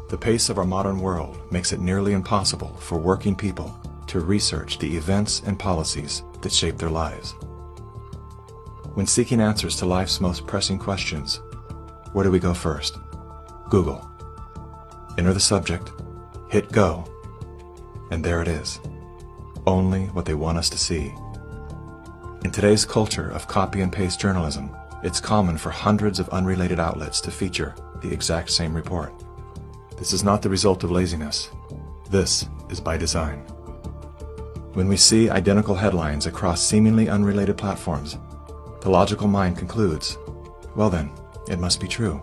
The pace of our modern world makes it nearly impossible for working people to research the events and policies that shape their lives. When seeking answers to life's most pressing questions, where do we go first? Google. Enter the subject, hit go, and there it is. Only what they want us to see. In today's culture of copy and paste journalism, it's common for hundreds of unrelated outlets to feature the exact same report. This is not the result of laziness. This is by design. When we see identical headlines across seemingly unrelated platforms, the logical mind concludes, well then, it must be true.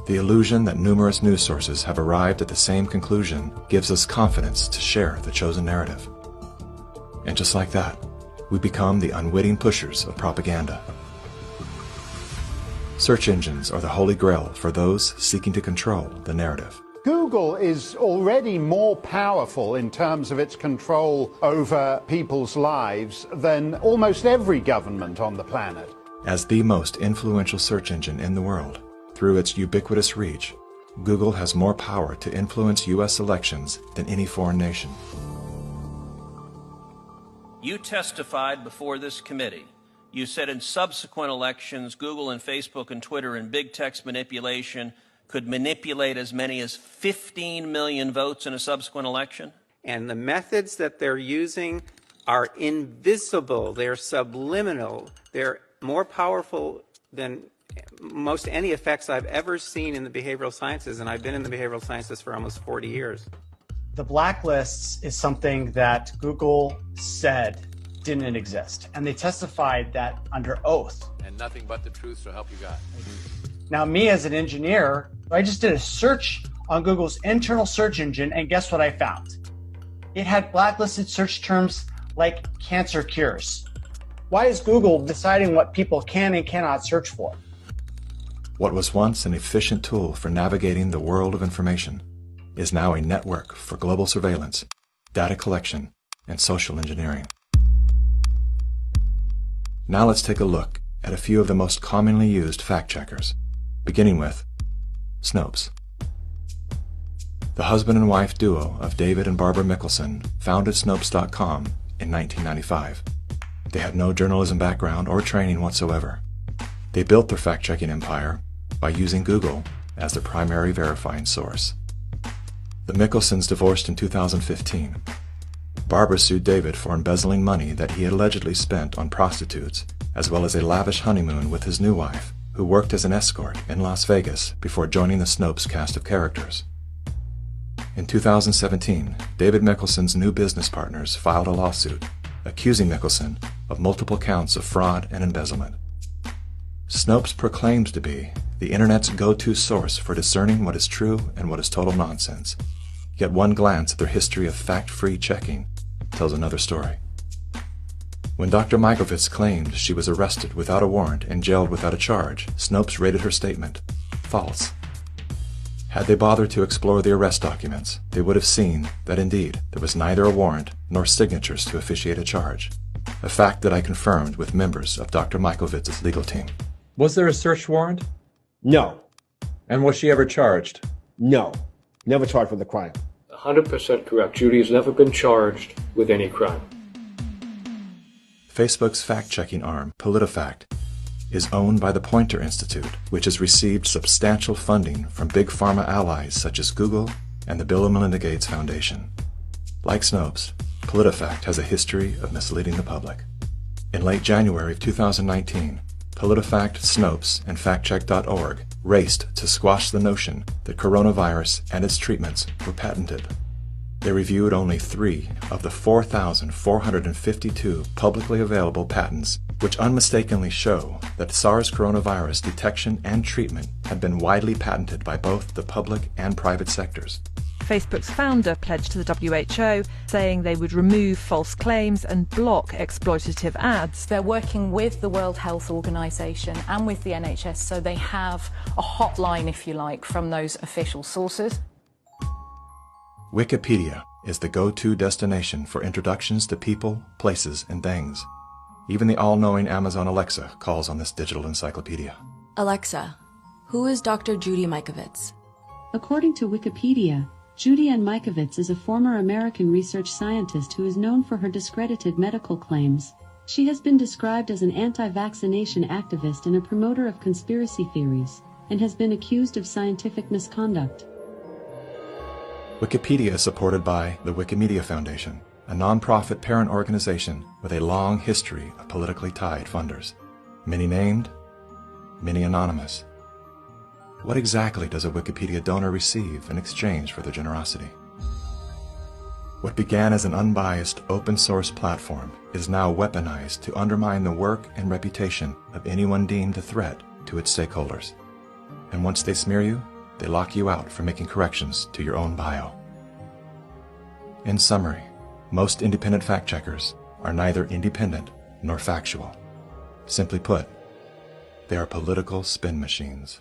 The illusion that numerous news sources have arrived at the same conclusion gives us confidence to share the chosen narrative. And just like that, we become the unwitting pushers of propaganda. Search engines are the holy grail for those seeking to control the narrative. Google is already more powerful in terms of its control over people's lives than almost every government on the planet. As the most influential search engine in the world, through its ubiquitous reach, Google has more power to influence U.S. elections than any foreign nation. You testified before this committee. You said in subsequent elections, Google and Facebook and Twitter and big text manipulation could manipulate as many as 15 million votes in a subsequent election? And the methods that they're using are invisible, they're subliminal, they're more powerful than most any effects I've ever seen in the behavioral sciences, and I've been in the behavioral sciences for almost 40 years. The blacklists is something that Google said didn't exist, and they testified that under oath. And nothing but the truth, so help you God. Now, me as an engineer, I just did a search on Google's internal search engine, and guess what I found? It had blacklisted search terms like cancer cures. Why is Google deciding what people can and cannot search for? What was once an efficient tool for navigating the world of information is now a network for global surveillance, data collection, and social engineering. Now let's take a look at a few of the most commonly used fact checkers, beginning with Snopes. The husband and wife duo of David and Barbara Mickelson founded Snopes.com in 1995. They had no journalism background or training whatsoever. They built their fact-checking empire by using Google as their primary verifying source. The Mickelsons divorced in 2015. Barbara sued David for embezzling money that he allegedly spent on prostitutes, as well as a lavish honeymoon with his new wife, who worked as an escort in Las Vegas before joining the Snopes cast of characters. In 2017, David Mickelson's new business partners filed a lawsuit accusing Mickelson of multiple counts of fraud and embezzlement. Snopes proclaimed to be the internet's go-to source for discerning what is true and what is total nonsense. Yet one glance at their history of fact-free checking tells another story. When Dr. Mikovits claimed she was arrested without a warrant and jailed without a charge, Snopes rated her statement false. Had they bothered to explore the arrest documents, they would have seen that indeed there was neither a warrant nor signatures to officiate a charge, a fact that I confirmed with members of Dr. Mikovits' legal team. Was there a search warrant? No. And was she ever charged? No. Never charged with a crime. 100% correct. Judy has never been charged with any crime. Facebook's fact-checking arm, PolitiFact, is owned by the Poynter Institute, which has received substantial funding from big pharma allies such as Google and the Bill and Melinda Gates Foundation. Like Snopes, PolitiFact has a history of misleading the public. In late January of 2019, PolitiFact, Snopes, and FactCheck.org raced to squash the notion that coronavirus and its treatments were patented. They reviewed only 3 of the 4,452 publicly available patents, which unmistakably show that SARS coronavirus detection and treatment had been widely patented by both the public and private sectors. Facebook's founder pledged to the WHO, saying they would remove false claims and block exploitative ads. They're working with the World Health Organization and with the NHS, so they have a hotline, if you like, from those official sources. Wikipedia is the go-to destination for introductions to people, places, and things. Even the all-knowing Amazon Alexa calls on this digital encyclopedia. Alexa, who is Dr. Judy Mikovits? According to Wikipedia, Judy Ann Mikovits is a former American research scientist who is known for her discredited medical claims. She has been described as an anti-vaccination activist and a promoter of conspiracy theories, and has been accused of scientific misconduct. Wikipedia is supported by the Wikimedia Foundation, a non-profit parent organization with a long history of politically tied funders. Many named, many anonymous. What exactly does a Wikipedia donor receive in exchange for their generosity? What began as an unbiased open-source platform is now weaponized to undermine the work and reputation of anyone deemed a threat to its stakeholders. And once they smear you, they lock you out for making corrections to your own bio. In summary, most independent fact-checkers are neither independent nor factual. Simply put, they are political spin machines.